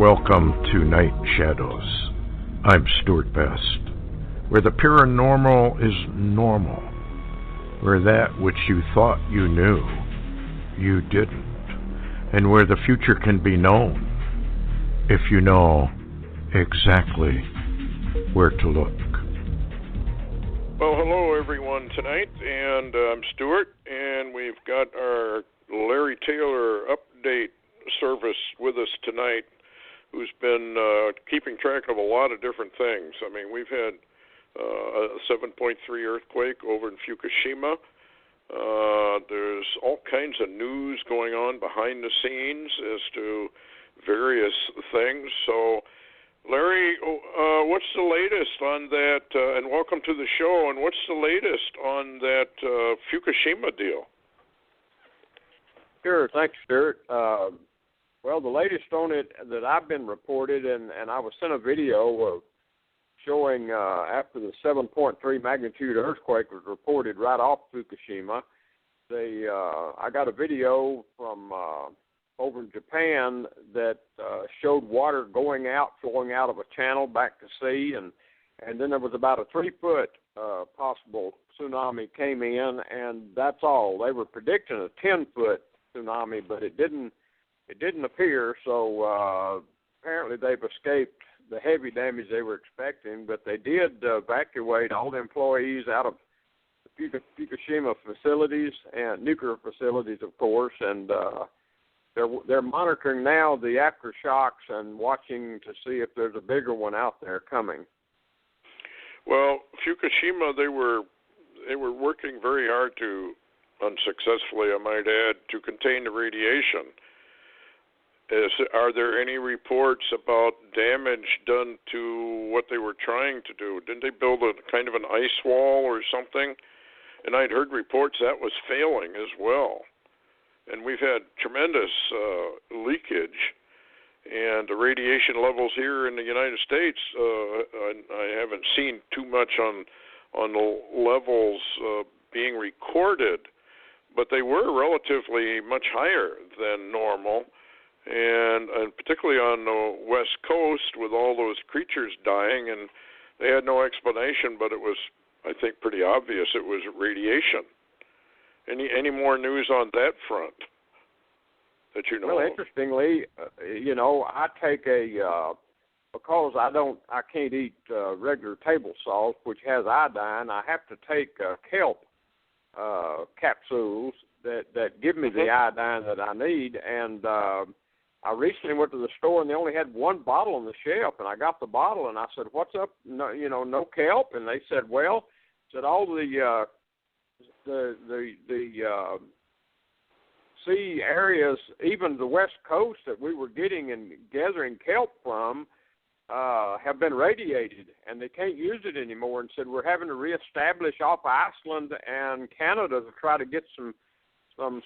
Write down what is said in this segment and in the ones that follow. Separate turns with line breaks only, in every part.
Welcome to Night Shadows. I'm Stuart Best, where the paranormal is normal, where that which you thought you knew, you didn't, and where the future can be known if you know exactly where to look.
Well, hello everyone tonight, and I'm Stuart, and we've got our Larry Taylor update service with us tonight, who's been keeping track of a lot of different things. I mean, we've had a 7.3 earthquake over in Fukushima. There's all kinds of news going on behind the scenes as to various things. So, Larry, what's the latest on that? And welcome to the show. And what's the latest on that Fukushima deal?
Sure, thanks, Stuart. Well, the latest on it that I've been reported, and I was sent a video of showing after the 7.3 magnitude earthquake was reported right off Fukushima. I got a video from over in Japan that showed water flowing out of a channel back to sea, and then there was about a 3-foot possible tsunami came in, and that's all. They were predicting a 10-foot tsunami, but it didn't appear, so apparently they've escaped the heavy damage they were expecting, but they did evacuate all the employees out of the Fukushima facilities and nuclear facilities, of course, and they're monitoring now the aftershocks and watching to see if there's a bigger one out there coming.
Well, Fukushima, they were working very hard to, unsuccessfully I might add, to contain the radiation. Are there any reports about damage done to what they were trying to do? Didn't they build a kind of an ice wall or something? And I'd heard reports that was failing as well. And we've had tremendous leakage, and the radiation levels here in the United States, I haven't seen too much on the levels being recorded, but they were relatively much higher than normal. And particularly on the West Coast with all those creatures dying, and they had no explanation, but it was, I think, pretty obvious it was radiation. Any more news on that front that you know
Well,
of?
interestingly, I take because I can't eat regular table salt, which has iodine, I have to take kelp capsules that give me the iodine that I need, and I recently went to the store and they only had one bottle on the shelf, and I got the bottle and I said, "What's up? No kelp?" And they said, "Well," said all the sea areas, even the West Coast that we were getting and gathering kelp from, have been radiated, and they can't use it anymore. And said we're having to reestablish off Iceland and Canada to try to get some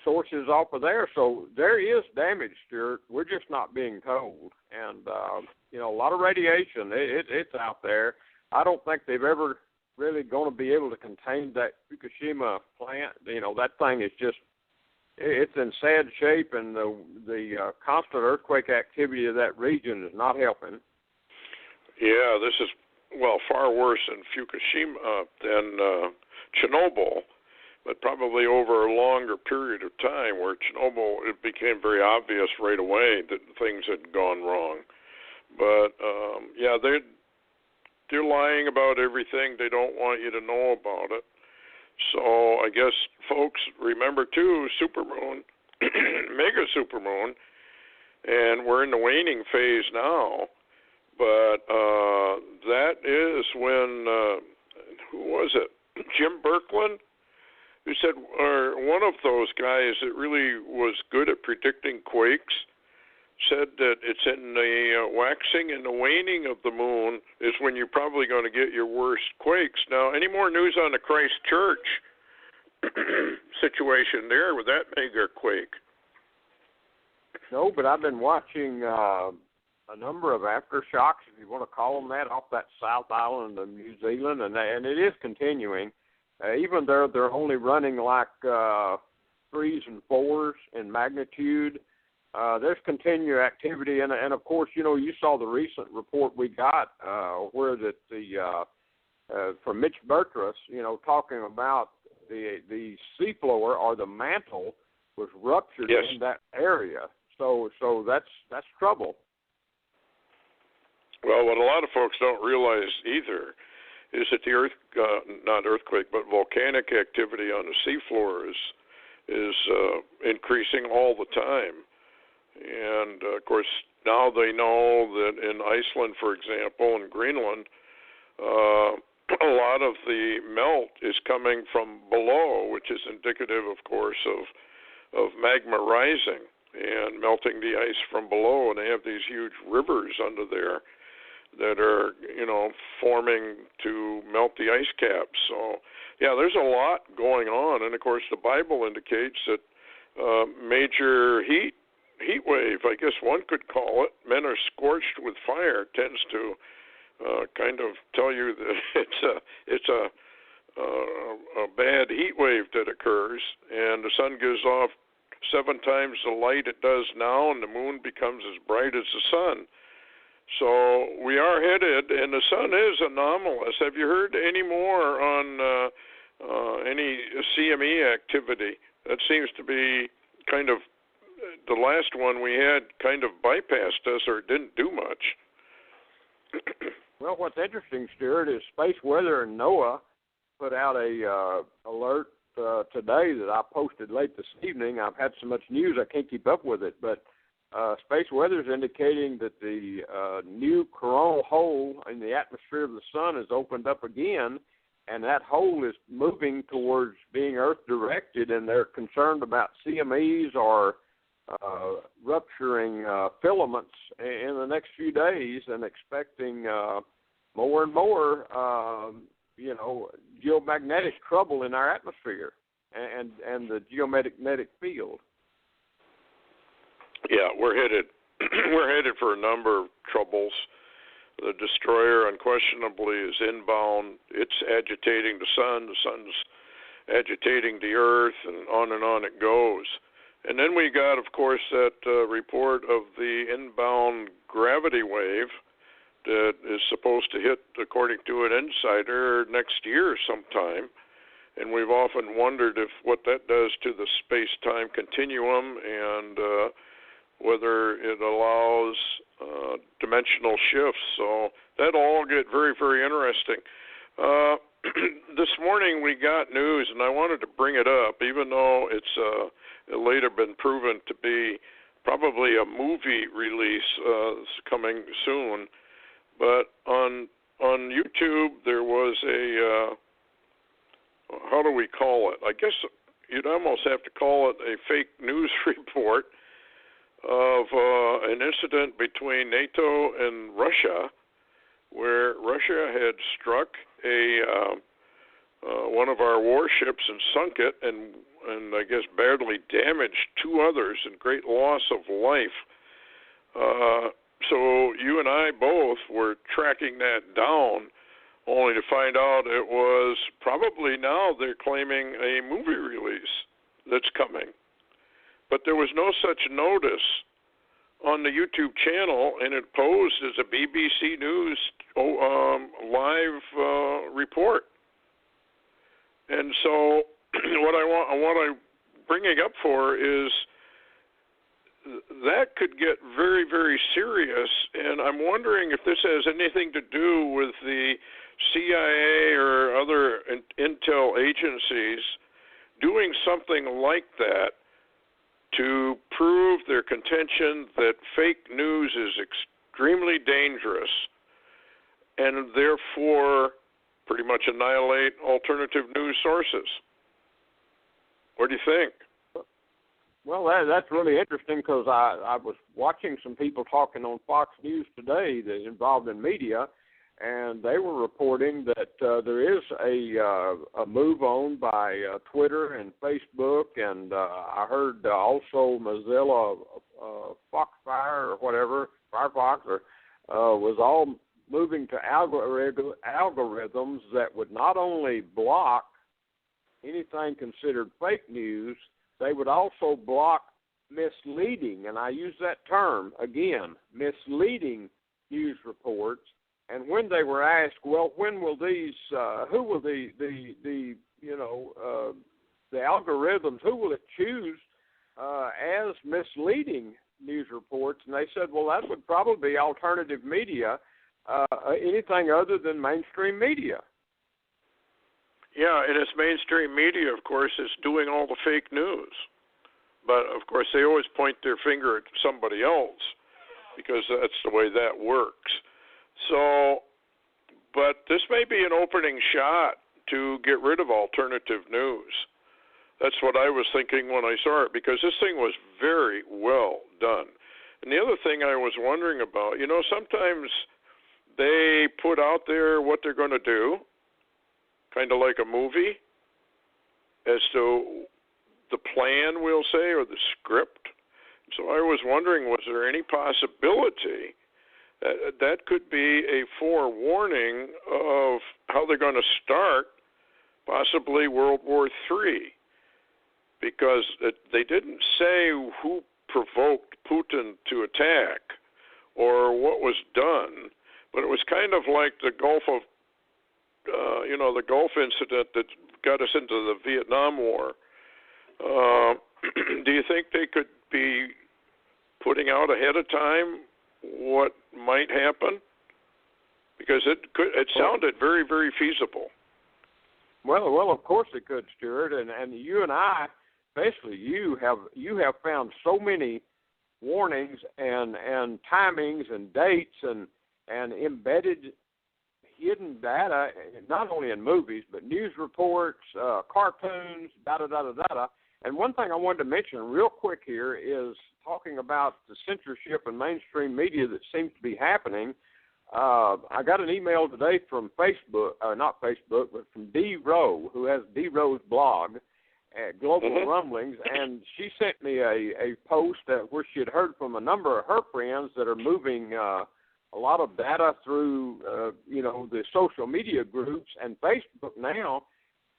sources off of there. So there is damage, Stuart. We're just not being told. And, a lot of radiation, it's out there. I don't think they've ever really going to be able to contain that Fukushima plant. That thing is just, it's in sad shape, and the constant earthquake activity of that region is not helping.
Yeah, this is, far worse in Fukushima than Chernobyl, but probably over a longer period of time, where Chernobyl, it became very obvious right away that things had gone wrong. But, they're lying about everything. They don't want you to know about it. So I guess, folks, remember, too, supermoon, mega supermoon, and we're in the waning phase now. But that is when, who was it? Jim Birkeland? Who said, or one of those guys that really was good at predicting quakes, said that it's in the waxing and the waning of the moon is when you're probably going to get your worst quakes. Now, any more news on the Christchurch situation there with that mega quake?
No, but I've been watching a number of aftershocks, if you want to call them that, off that South Island of New Zealand, and it is continuing. Even they're only running like 3s and 4s in magnitude, there's continued activity, and of course, you saw the recent report we got where that from Mitch Bertrus, talking about the seafloor or the mantle was ruptured in that area. So that's trouble.
Well, what a lot of folks don't realize either is that the not earthquake, but volcanic activity on the seafloor is increasing all the time. And, of course, now they know that in Iceland, for example, and Greenland, a lot of the melt is coming from below, which is indicative, of course, of magma rising and melting the ice from below. And they have these huge rivers under there that are, forming to melt the ice caps. So, yeah, there's a lot going on. And, of course, the Bible indicates that major heat wave, I guess one could call it, men are scorched with fire, tends to kind of tell you that it's a bad heat wave that occurs, and the sun gives off 7 times the light it does now, and the moon becomes as bright as the sun. So we are headed, and the sun is anomalous. Have you heard any more on any CME activity? That seems to be kind of the last one we had kind of bypassed us or didn't do much.
Well, what's interesting, Stuart, is Space Weather and NOAA put out a alert today that I posted late this evening. I've had so much news I can't keep up with it, but Space Weather is indicating that the new coronal hole in the atmosphere of the sun has opened up again, and that hole is moving towards being Earth-directed, and they're concerned about CMEs or rupturing filaments in the next few days, and expecting more and more, geomagnetic trouble in our atmosphere and the geomagnetic field.
Yeah, we're headed for a number of troubles. The destroyer unquestionably is inbound. It's agitating the sun's agitating the earth, and on it goes. And then we got, of course, that report of the inbound gravity wave that is supposed to hit, according to an insider, next year sometime. And we've often wondered if what that does to the space-time continuum and whether it allows dimensional shifts. So that'll all get very, very interesting. This morning we got news, and I wanted to bring it up, even though it's later been proven to be probably a movie release coming soon. But on YouTube there was a, how do we call it? I guess you'd almost have to call it a fake news report of an incident between NATO and Russia, where Russia had struck one of our warships and sunk it, and I guess badly damaged 2 others, and great loss of life. So you and I both were tracking that down, only to find out it was probably, now they're claiming, a movie release that's coming. But there was no such notice on the YouTube channel, and it posed as a BBC News live report. And so what I'm bringing up for is that could get very, very serious, and I'm wondering if this has anything to do with the CIA or other intel agencies doing something like that to prove their contention that fake news is extremely dangerous and therefore pretty much annihilate alternative news sources. What do you think?
Well, that's really interesting, because I was watching some people talking on Fox News today that involved in media, and they were reporting that there is a move on by Twitter and Facebook, and I heard also Mozilla, Foxfire or whatever, Firefox, was all moving to algorithms that would not only block anything considered fake news, they would also block misleading, and I use that term again, misleading news reports. And when they were asked, well, when will these, who will the algorithms, who will it choose as misleading news reports? And they said, well, that would probably be alternative media, anything other than mainstream media.
Yeah, and it's mainstream media, of course, is doing all the fake news. But, of course, they always point their finger at somebody else because that's the way that works. So, but this may be an opening shot to get rid of alternative news. That's what I was thinking when I saw it, because this thing was very well done. And the other thing I was wondering about, sometimes they put out there what they're going to do, kind of like a movie, as to the plan, we'll say, or the script. So I was wondering, was there any possibility that could be a forewarning of how they're going to start possibly World War III? Because they didn't say who provoked Putin to attack or what was done, but it was kind of like the Gulf of, the Gulf incident that got us into the Vietnam War. Do you think they could be putting out ahead of time what might happen? Because it sounded very, very feasible.
Well, of course it could, Stuart, and you and I, especially you have found so many warnings and timings and dates and embedded hidden data, not only in movies but news reports, cartoons, da-da-da-da-da. And one thing I wanted to mention real quick here is talking about the censorship in mainstream media that seems to be happening. I got an email today from Facebook, not Facebook, but from Dee Rowe, who has Dee Rowe's blog at Global Rumblings, and she sent me a post where she had heard from a number of her friends that are moving a lot of data through, the social media groups, and Facebook now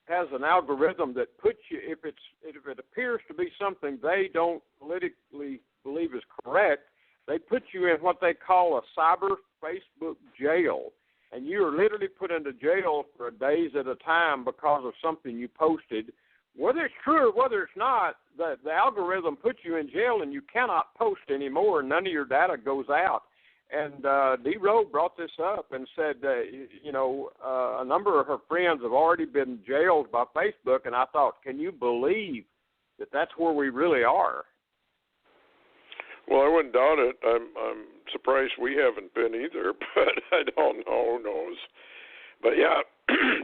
has an algorithm that puts you, if it appears to be something they don't politically believe is correct, they put you in what they call a cyber Facebook jail, and you are literally put into jail for days at a time because of something you posted. Whether it's true or whether it's not, the algorithm puts you in jail and you cannot post anymore. None of your data goes out. And Dee Rowe brought this up and said, a number of her friends have already been jailed by Facebook, and I thought, can you believe that that's where we really are?
Well, I wouldn't doubt it. I'm surprised we haven't been either, but I don't know. Who knows? But yeah,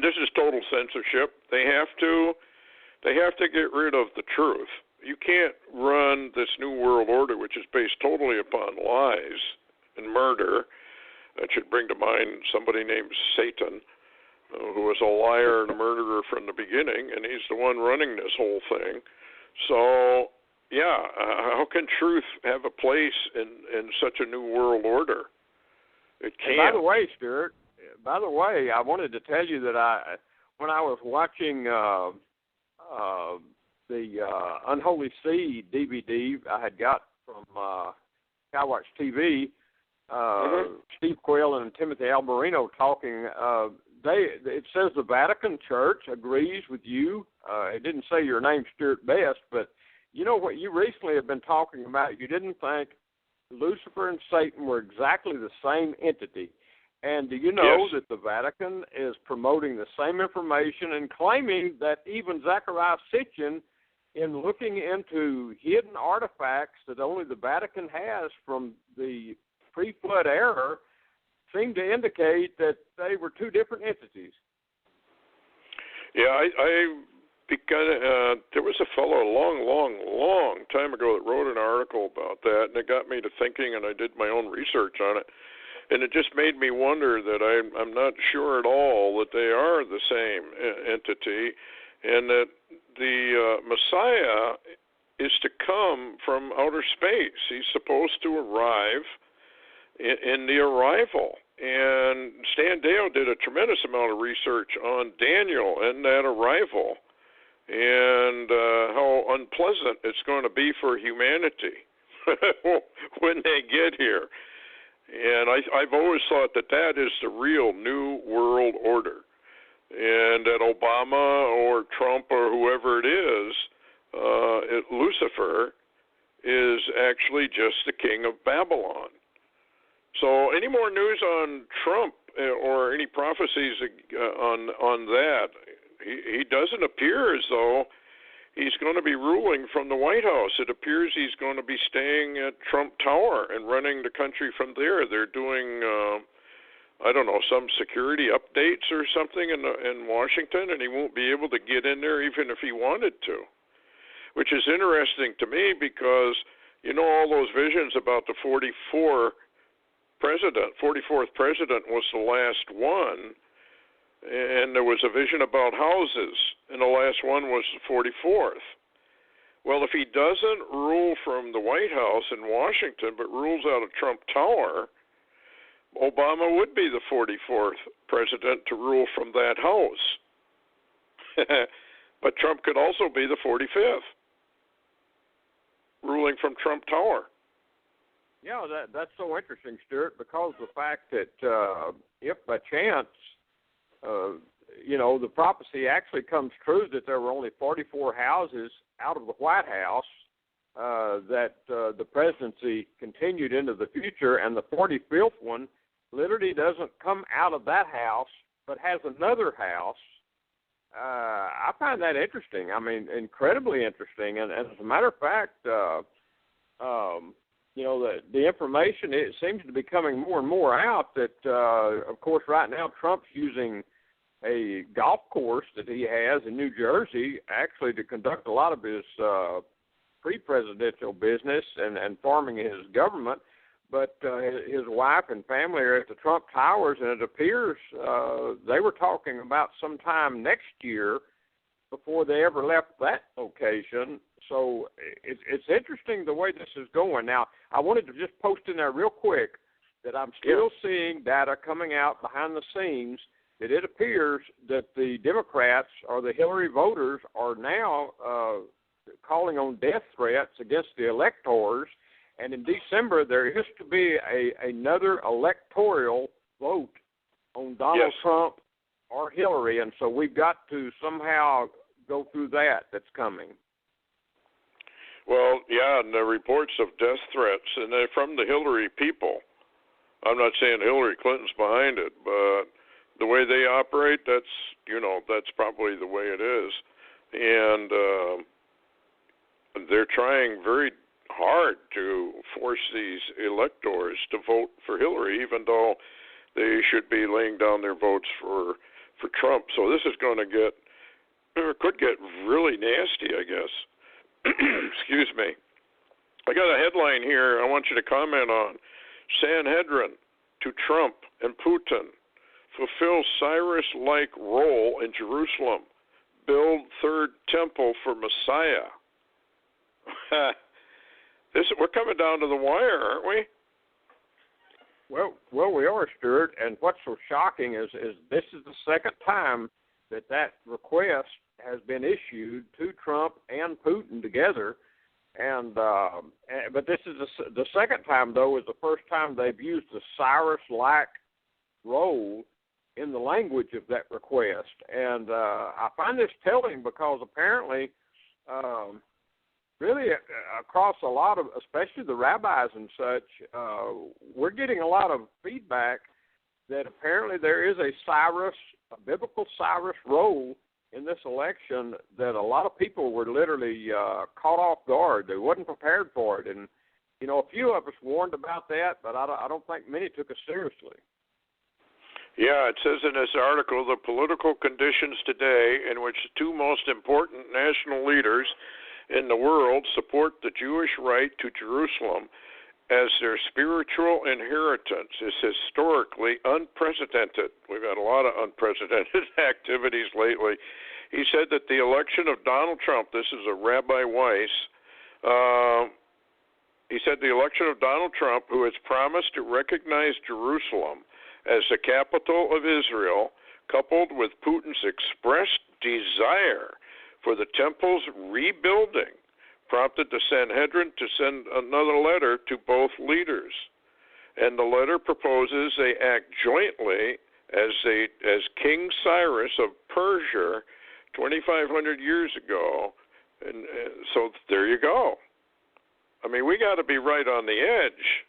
this is total censorship. They have to get rid of the truth. You can't run this new world order, which is based totally upon lies and murder. That should bring to mind somebody named Satan, who was a liar and a murderer from the beginning, and he's the one running this whole thing. So, yeah, how can truth have a place in such a new world order? It can't.
By the way, Stuart, I wanted to tell you that when I was watching the Unholy Seed DVD I had got from Skywatch TV, Steve Quayle and Timothy Alberino talking, it says the Vatican Church agrees with you. It didn't say your name, Stuart Best, but you know what you recently have been talking about, you didn't think Lucifer and Satan were exactly the same entity. And do you know that the Vatican is promoting the same information and claiming that even Zecharia Sitchin, in looking into hidden artifacts that only the Vatican has from the pre-flood era, seemed to indicate that they were two different entities.
Yeah, because there was a fellow a long time ago that wrote an article about that, and it got me to thinking, and I did my own research on it, and it just made me wonder that I'm not sure at all that they are the same entity, and that the Messiah is to come from outer space. He's supposed to arrive in the arrival. And Stan Dale did a tremendous amount of research on Daniel and that arrival. and how unpleasant it's going to be for humanity when they get here. And I've always thought that that is the real new world order, and that Obama or Trump or whoever it is, Lucifer, is actually just the king of Babylon. So any more news on Trump or any prophecies on that? He doesn't appear as though he's going to be ruling from the White House. It appears he's going to be staying at Trump Tower and running the country from there. They're doing, I don't know, some security updates or something in Washington, and he won't be able to get in there even if he wanted to, which is interesting to me because, you know, all those visions about the 44th president was the last one, and there was a vision about houses, and the last one was the 44th. Well, if he doesn't rule from the White House in Washington, but rules out of Trump Tower, Obama would be the 44th president to rule from that house. But Trump could also be the 45th, ruling from Trump Tower.
Yeah, that's so interesting, Stuart, because the fact that if by chance, you know, the prophecy actually comes true that there were only 44 houses out of the White House, that the presidency continued into the future, and the 45th one literally doesn't come out of that house, but has another house. I find that interesting. I mean, incredibly interesting. And as a matter of fact, you know, the information, it seems to be coming more and more out that, of course, right now Trump's using a golf course that he has in New Jersey actually to conduct a lot of his pre-presidential business and farming his government. But his wife and family are at the Trump Towers, and it appears they were talking about sometime next year before they ever left that location. So it's interesting the way this is going. Now, I wanted to just post in there real quick that I'm still seeing data coming out behind the scenes that it appears that the Democrats or the Hillary voters are now calling on death threats against the electors. And in December, there is to be another electoral vote on Donald Trump or Hillary. And so we've got to somehow go through that's coming.
Well, yeah, and the reports of death threats, and they're from the Hillary people. I'm not saying Hillary Clinton's behind it, but the way they operate, that's probably the way it is. And they're trying very hard to force these electors to vote for Hillary, even though they should be laying down their votes for Trump. So this is going to could get really nasty, I guess. Excuse me. I got a headline here I want you to comment on. Sanhedrin to Trump and Putin. Fulfill Cyrus-like role in Jerusalem. Build third temple for Messiah. We're coming down to the wire, aren't we?
Well, we are, Stuart. And what's so shocking is this is the second time that request has been issued to Trump and Putin together. And but this is the second time, though, is the first time they've used the Cyrus-like role in the language of that request. And I find this telling because apparently really across a lot of, especially the rabbis and such, we're getting a lot of feedback that apparently there is a biblical Cyrus role in this election that a lot of people were literally caught off guard. They wasn't prepared for it. And, you know, a few of us warned about that, but I don't think many took it seriously.
Yeah, it says in this article, the political conditions today in which the two most important national leaders in the world support the Jewish right to Jerusalem as their spiritual inheritance is historically unprecedented. We've had a lot of unprecedented activities lately. He said that the election of Donald Trump, this is a Rabbi Weiss, he said the election of Donald Trump, who has promised to recognize Jerusalem as the capital of Israel, coupled with Putin's expressed desire for the temple's rebuilding prompted the Sanhedrin to send another letter to both leaders. And the letter proposes they act jointly as King Cyrus of Persia 2,500 years ago. And so there you go. I mean, we got to be right on the edge,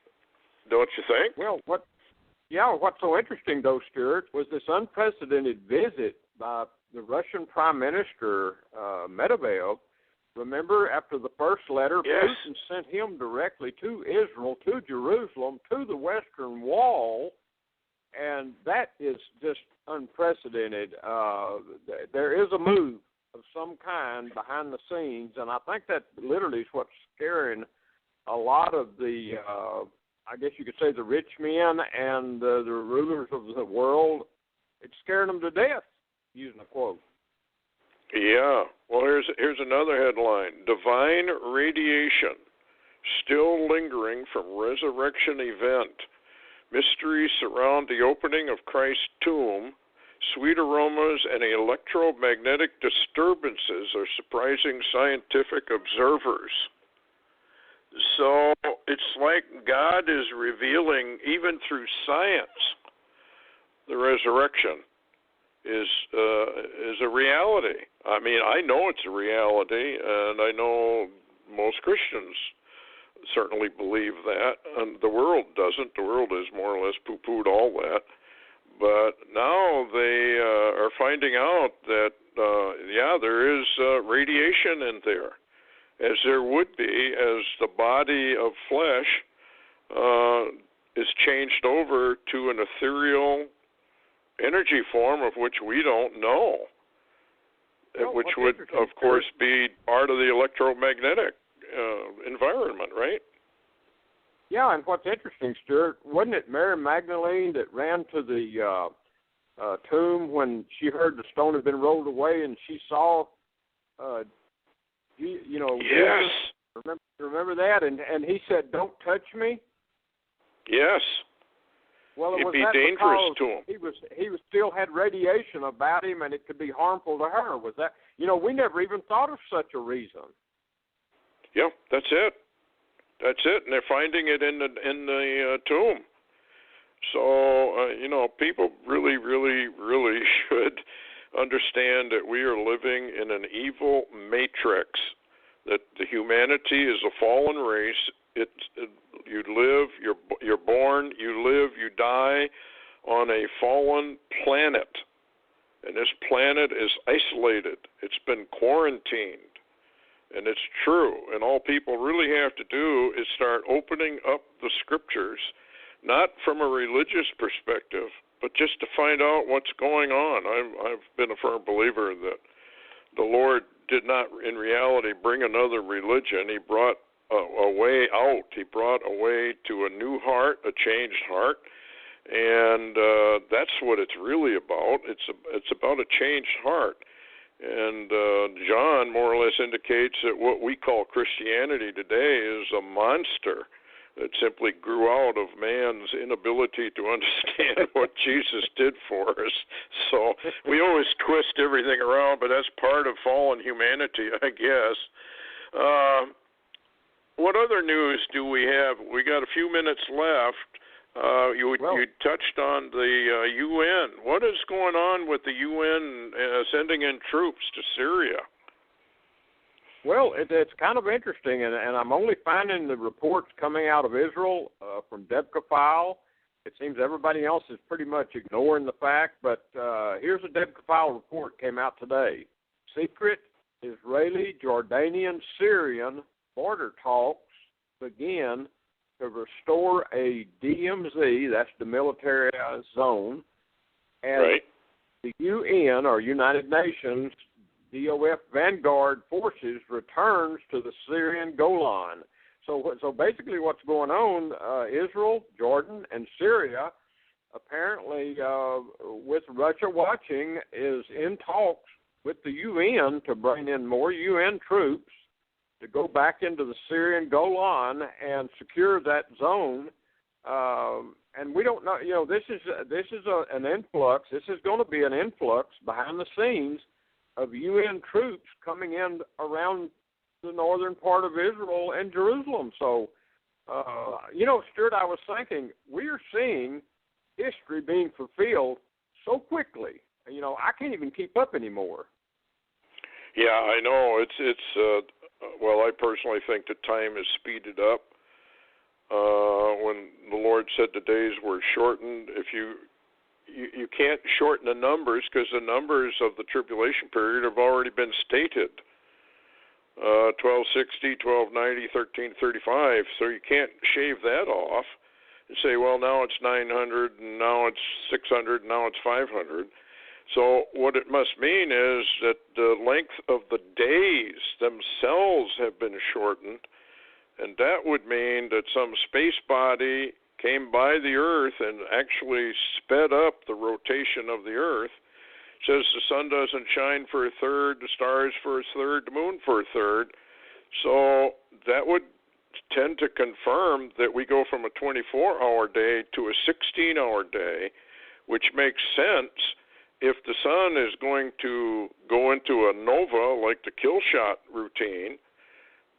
don't you think?
Well, what's so interesting, though, Stuart, was this unprecedented visit by the Russian Prime Minister, Medvedev. Remember, after the first letter,
yes.
Putin sent him directly to Israel, to Jerusalem, to the Western Wall, and that is just unprecedented. There is a move of some kind behind the scenes, and I think that literally is what's scaring a lot of the, I guess you could say, the rich men and the rulers of the world. It's scaring them to death, using a quote.
Yeah. Well, here's another headline. Divine radiation still lingering from resurrection event. Mysteries surround the opening of Christ's tomb. Sweet aromas and electromagnetic disturbances are surprising scientific observers. So it's like God is revealing, even through science, the resurrection is a reality. I mean, I know it's a reality, and I know most Christians certainly believe that, and the world doesn't. The world has more or less poo-pooed all that. But now they are finding out that, there is radiation in there, as there would be as the body of flesh is changed over to an ethereal energy form of which we don't know, which would, of course, be part of the electromagnetic environment, right?
Yeah, and what's interesting, Stuart, wasn't it Mary Magdalene that ran to the tomb when she heard the stone had been rolled away, and she saw,
Yes.
Jesus? Remember that? And he said, "Don't touch me."
Yes.
Well,
it'd be dangerous to him.
He still had radiation about him, and it could be harmful to her. Was that? We never even thought of such a reason.
Yeah, that's it. That's it, and they're finding it in the tomb. So people really, really, really should understand that we are living in an evil matrix. That the humanity is a fallen race. You live, you're born, you live, you die on a fallen planet, and this planet is isolated. It's been quarantined. And it's true, and all people really have to do is start opening up the scriptures, not from a religious perspective, but just to find out what's going on. I've been a firm believer that the Lord did not, in reality, bring another religion. He brought a way out. He brought a way to a new heart, a changed heart, and that's what it's really about. It's about a changed heart. And John more or less indicates that what we call Christianity today is a monster that simply grew out of man's inability to understand what Jesus did for us. So we always twist everything around, but that's part of fallen humanity, I guess. What other news do we have? We got a few minutes left. You touched on the UN. What is going on with the UN sending in troops to Syria?
Well, it's kind of interesting, and I'm only finding the reports coming out of Israel from Dekafile. It seems everybody else is pretty much ignoring the fact, but here's a Dekafile report came out today. Secret Israeli, Jordanian, Syrian border talks begin to restore a DMZ, that's demilitarized zone, and
right.
The UN, or United Nations, DOF Vanguard Forces returns to the Syrian Golan. So basically what's going on, Israel, Jordan, and Syria, apparently with Russia watching, is in talks with the UN to bring in more UN troops to go back into the Syrian Golan and secure that zone. And we don't know, this is an influx. This is going to be an influx behind the scenes of UN troops coming in around the northern part of Israel and Jerusalem. So, Stuart, I was thinking, we're seeing history being fulfilled so quickly. I can't even keep up anymore.
Yeah, I know. Well, I personally think that time is speeded up. When the Lord said the days were shortened, if you can't shorten the numbers, because the numbers of the tribulation period have already been stated. 1260, 1290, 1335. So you can't shave that off and say, well, now it's 900, and now it's 600, and now it's 500. So what it must mean is that the length of the days themselves have been shortened, and that would mean that some space body came by the Earth and actually sped up the rotation of the Earth. It says the sun doesn't shine for a third, the stars for a third, the moon for a third. So that would tend to confirm that we go from a 24-hour day to a 16-hour day, which makes sense if the sun is going to go into a nova like the kill shot routine,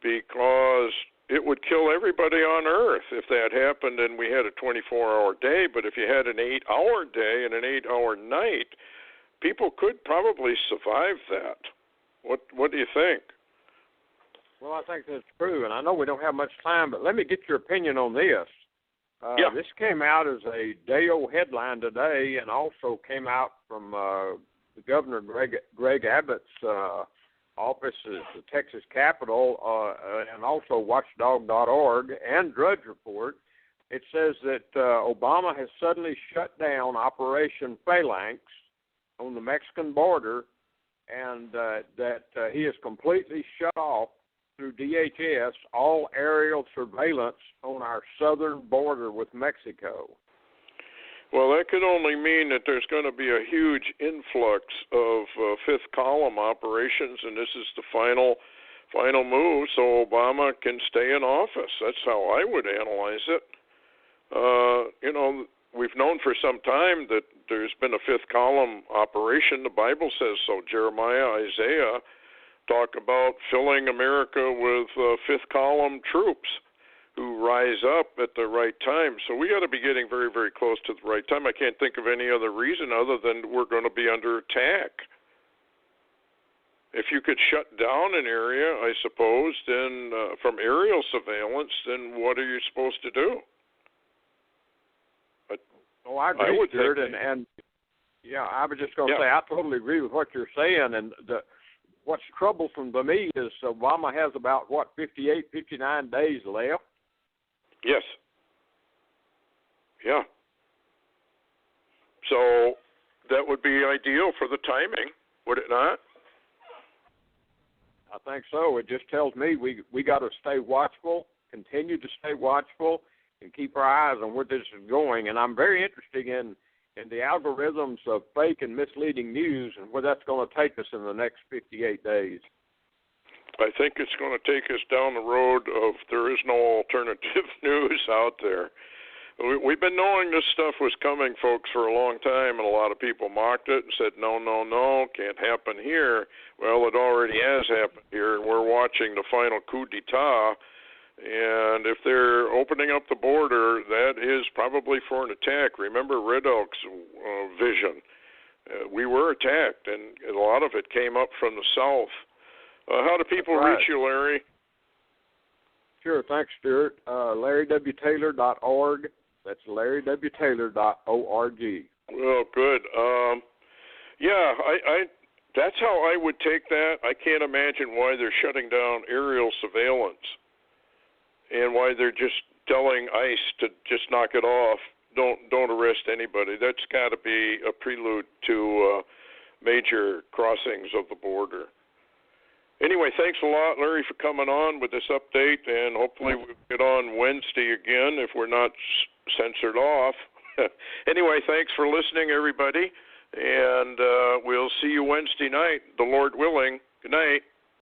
because it would kill everybody on Earth if that happened and we had a 24-hour day. But if you had an 8-hour day and an 8-hour night, people could probably survive that. What do you think?
Well, I think that's true, and I know we don't have much time, but let me get your opinion on this.
Yeah.
This came out as a day-old headline today, and also came out from the Governor Greg Abbott's office at the Texas Capitol, and also Watchdog.org and Drudge Report. It says that Obama has suddenly shut down Operation Phalanx on the Mexican border, and that he has completely shut off through DHS all aerial surveillance on our southern border with Mexico.
Well, that could only mean that there's going to be a huge influx of fifth column operations, and this is the final move so Obama can stay in office. That's how I would analyze it. We've known for some time that there's been a fifth column operation. The Bible says so. Jeremiah, Isaiah talk about filling America with fifth column troops who rise up at the right time. So we got to be getting very, very close to the right time. I can't think of any other reason other than we're going to be under attack. If you could shut down an area, I suppose, then from aerial surveillance, then what are you supposed to do?
I agree with you, and yeah, I was just going to say I totally agree with what you're saying, and what's troublesome to me is Obama has about, 58, 59 days left?
Yes. Yeah. So that would be ideal for the timing, would it not?
I think so. It just tells me we got to stay watchful, continue to stay watchful, and keep our eyes on where this is going. And I'm very interested in the algorithms of fake and misleading news and where that's going to take us in the next 58 days.
I think it's going to take us down the road of there is no alternative news out there. We've been knowing this stuff was coming, folks, for a long time, and a lot of people mocked it and said, no, can't happen here. Well, it already has happened here, and we're watching the final coup d'etat. And if they're opening up the border, that is probably for an attack. Remember Red Elk's vision. We were attacked, and a lot of it came up from the south. How do people reach you, Larry?
Sure, thanks, Stuart. LarryWTaylor.org. That's LarryWTaylor.org.
Well, good. I that's how I would take that. I can't imagine why they're shutting down aerial surveillance and why they're just telling ICE to just knock it off. Don't arrest anybody. That's got to be a prelude to major crossings of the border. Anyway, thanks a lot, Larry, for coming on with this update, and hopefully we'll get on Wednesday again if we're not censored off. Anyway, thanks for listening, everybody, and we'll see you Wednesday night, the Lord willing. Good night.